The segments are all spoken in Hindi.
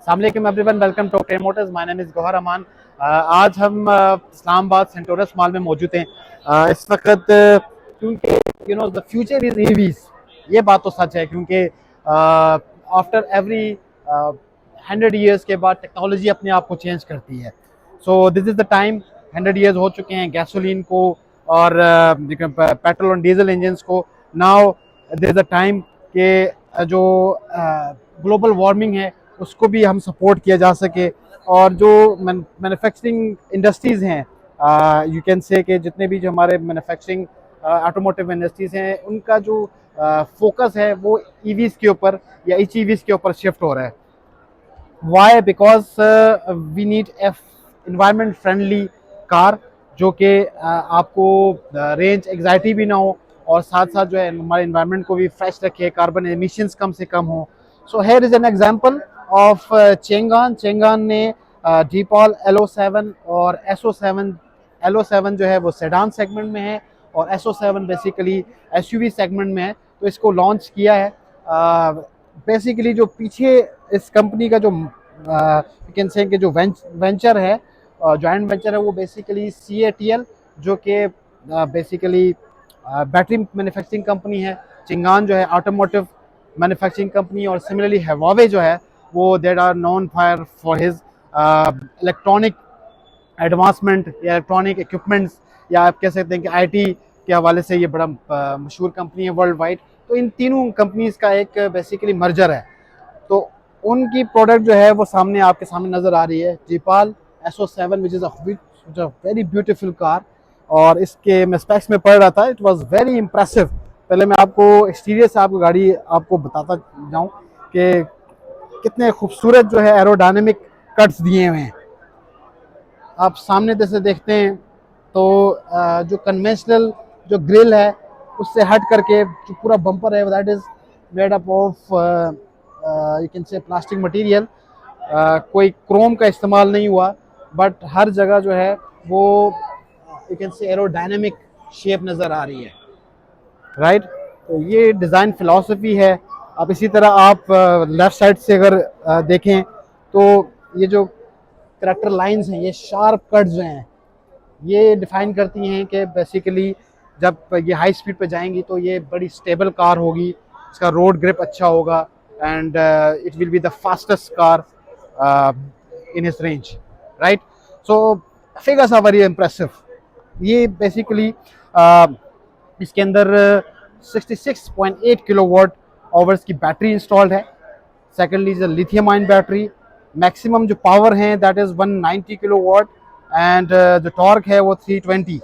अस्सलाम वालेकुम everyone, welcome to OK Motors. My name is Gauhar Aman. आज हम इस्लामाबाद सेंटोरस मॉल में मौजूद हैं इस वक्त, क्योंकि द फ्यूचर इज ईवीज। ये बात तो सच है, क्योंकि आफ्टर एवरी 100 ईयर्स के बाद टेक्नोलॉजी अपने आप को चेंज करती है। So this is the time. 100 years हो चुके हैं गैसोलीन को और पेट्रोल और डीजल इंजन्स को। Now this is the time कि जो ग्लोबल वार्मिंग है उसको भी हम सपोर्ट किया जा सके। और जो मैन्युफैक्चरिंग इंडस्ट्रीज़ हैं, यू कैन से कि जितने भी जो हमारे मैन्युफैक्चरिंग ऑटोमोटिव इंडस्ट्रीज़ हैं, उनका जो फोकस है वो ईवीज़ के ऊपर या एच ईवीज़ के ऊपर शिफ्ट हो रहा है। Why? Because we need environment friendly car, जो कि आपको रेंज एग्जाइटी भी ना हो और साथ साथ जो है हमारे एनवायरनमेंट को भी फ्रेश रखे, कार्बन एमिशंस कम से कम हो। So here is an example of Changan. Changan ने डीपॉल LO7 और SO7, LO7 जो है वो सेडान सेगमेंट में है और SO7 बेसिकली SUV सेगमेंट में है, तो इसको लॉन्च किया है। बेसिकली जो पीछे इस कंपनी का जो यू कैन से कि जो वेंचर है, जॉइंट वेंचर है, वो बेसिकली CATL, जो कि बेसिकली बैटरी मैन्युफैक्चरिंग कंपनी है। चिंगान जो है ऑटोमोटिव मैन्युफैक्चरिंग कंपनी, और सिमिलरली हवावे जो है वो that are known for his electronic advancement या इलेक्ट्रॉनिक इक्विपमेंट्स, या आप कह सकते हैं कि IT के हवाले से ये बड़ा मशहूर कंपनी है वर्ल्ड वाइड। तो इन तीनों कंपनीज का एक बेसिकली मर्जर है। तो उनकी प्रोडक्ट जो है वो सामने आपके सामने नज़र आ रही है, जीपाल SO7, which is a very beautiful car. और इसके मैं स्पेक्स में पढ़ रहा था, इट वाज वेरी इंप्रेसिव। पहले मैं आपको एक्सटीरियर से आपको गाड़ी आपको बताता जाऊं कि कितने खूबसूरत जो है एरोडायनेमिक कट्स दिए हुए हैं। आप सामने से देखते हैं तो जो कन्वेंशनल जो ग्रिल है उससे हट करके जो पूरा बम्पर है that is made up of you can से प्लास्टिक मटेरियल। कोई क्रोम का इस्तेमाल नहीं हुआ, बट हर जगह जो है वो यू कैन से एरोडायनेमिक शेप नज़र आ रही है, राइट। तो ये डिज़ाइन फिलॉसफी है। अब इसी तरह आप लेफ़्ट साइड से अगर देखें तो ये जो करेक्टर लाइंस हैं, ये शार्प कट्स जो हैं, ये डिफाइन करती हैं कि बेसिकली जब ये हाई स्पीड पे जाएंगी तो ये बड़ी स्टेबल कार होगी, इसका रोड ग्रिप अच्छा होगा, and it will be the fastest car in his range, right. So figures are very impressive. ये बेसिकली इसके अंदर 66.8 किलोवाट आवर्स की बैटरी इंस्टॉल्ड है। Secondly is lithium ion battery. Maximum जो पावर है दैट इज़ 190 किलोवाट, एंड जो टॉर्क है वो 320।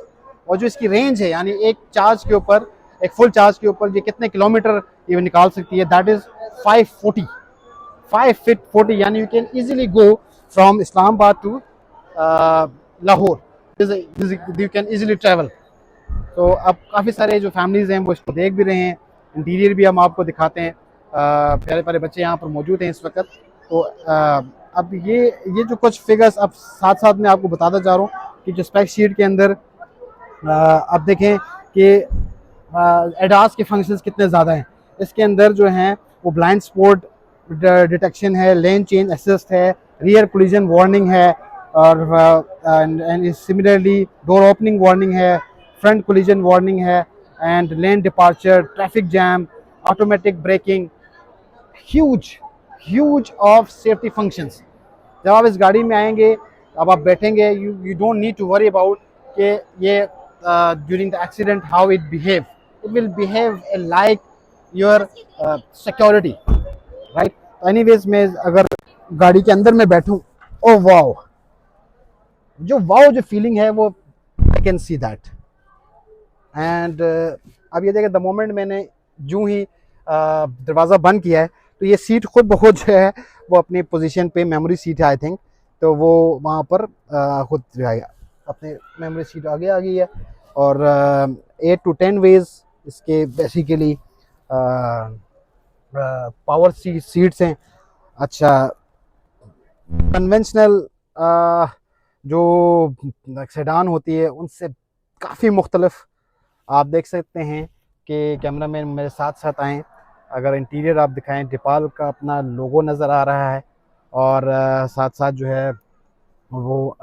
और जो इसकी रेंज है, यानी एक चार्ज के ऊपर, एक फुल चार्ज के ऊपर ये कितने किलोमीटर ये निकाल सकती है, दैट इज़ 5 फीट 40, यानी you can easily go from Islamabad to Lahore, you can easily travel. तो अब काफ़ी सारे जो फैमिलीज़ हैं वो इसको देख भी रहे हैं। इंटीरियर भी हम आपको दिखाते हैं। प्यारे प्यारे बच्चे यहाँ पर मौजूद हैं इस वक्त। तो अब ये जो कुछ फिगर्स अब साथ साथ में आपको बताता जा रहा हूँ कि जो स्पेक शीट के अंदर अब देखें कि एडास के फंक्शंस कितने ज़्यादा हैं। इसके अंदर जो हैं वो ब्लाइंड स्पॉट डिटेक्शन है, लेन चेंज असिस्ट है, रियर कोलिजन वार्निंग है, और सिमिलरली डोर ओपनिंग वार्निंग है, फ्रंट कोलिजन वार्निंग है, and lane departure, traffic jam, automatic braking, huge huge of safety functions. जब आप इस गाड़ी में आएंगे, अब आप बैठेंगे, you don't need to worry about कि ये during the accident how it behave. It will behave like your security, right. Anyways मैं अगर गाड़ी के अंदर में बैठूं, ओ वाओ, जो फीलिंग है वो I can see that. And अब ये देखें, द मोमेंट मैंने जूं ही दरवाज़ा बंद किया है तो ये सीट खुद ब खुद जो है वो अपनी पोजीशन पे, मेमोरी सीट है आई थिंक, तो वो वहाँ पर खुद जो है अपने मेमोरी सीट आगे आ गई है। और 8 to 10 वेज इसके बेसिकली पावर सीट्स हैं। अच्छा, कन्वेंशनल जो सेडान होती है उनसे काफ़ी मुख्तलिफ। आप देख सकते हैं कि कैमरा मैन मेरे साथ साथ आएँ, अगर इंटीरियर आप दिखाएं, डिपाल का अपना लोगो नज़र आ रहा है, और साथ साथ जो है वो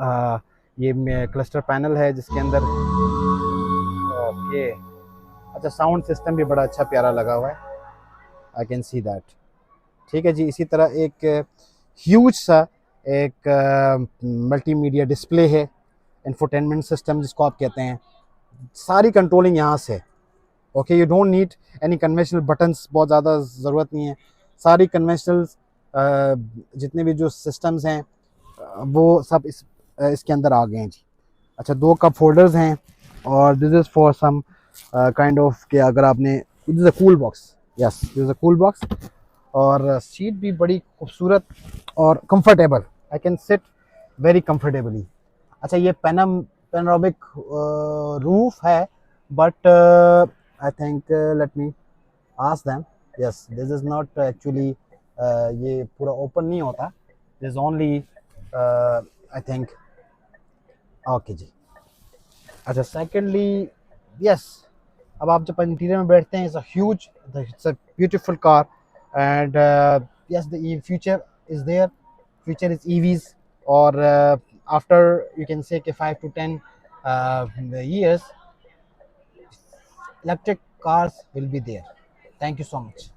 ये क्लस्टर पैनल है जिसके अंदर ओके। अच्छा, साउंड सिस्टम भी बड़ा अच्छा प्यारा लगा हुआ है, आई कैन सी दैट। ठीक है जी। इसी तरह एक ह्यूज सा एक मल्टीमीडिया डिस्प्ले है, इंफोटेनमेंट सिस्टम जिसको आप कहते हैं। सारी कंट्रोलिंग यहाँ से। Okay, you don't need any conventional buttons, बहुत ज़्यादा ज़रूरत नहीं है। सारी कन्वेंशनल जितने भी जो सिस्टम्स हैं वो सब इसके अंदर आ गए हैं जी। अच्छा, 2 कप होल्डर्स हैं और this is for some kind of कि अगर आपने, this is a cool box, yes this is a cool box. और सीट भी बड़ी खूबसूरत और comfortable, I can sit very comfortably. अच्छा, ये पेनोरामिक रूफ है, but I think let me ask them, yes this is not actually, ये पूरा ओपन नहीं होता, this is only I think. Okay जी। अच्छा, सेकेंडली यस, अब आप जब इंटीरियर में बैठते हैं, it's a beautiful car and yes the future is there, future is EVs. और आफ्टर यू कैन से कि 5 to 10 years electric cars will be there. Thank you so much.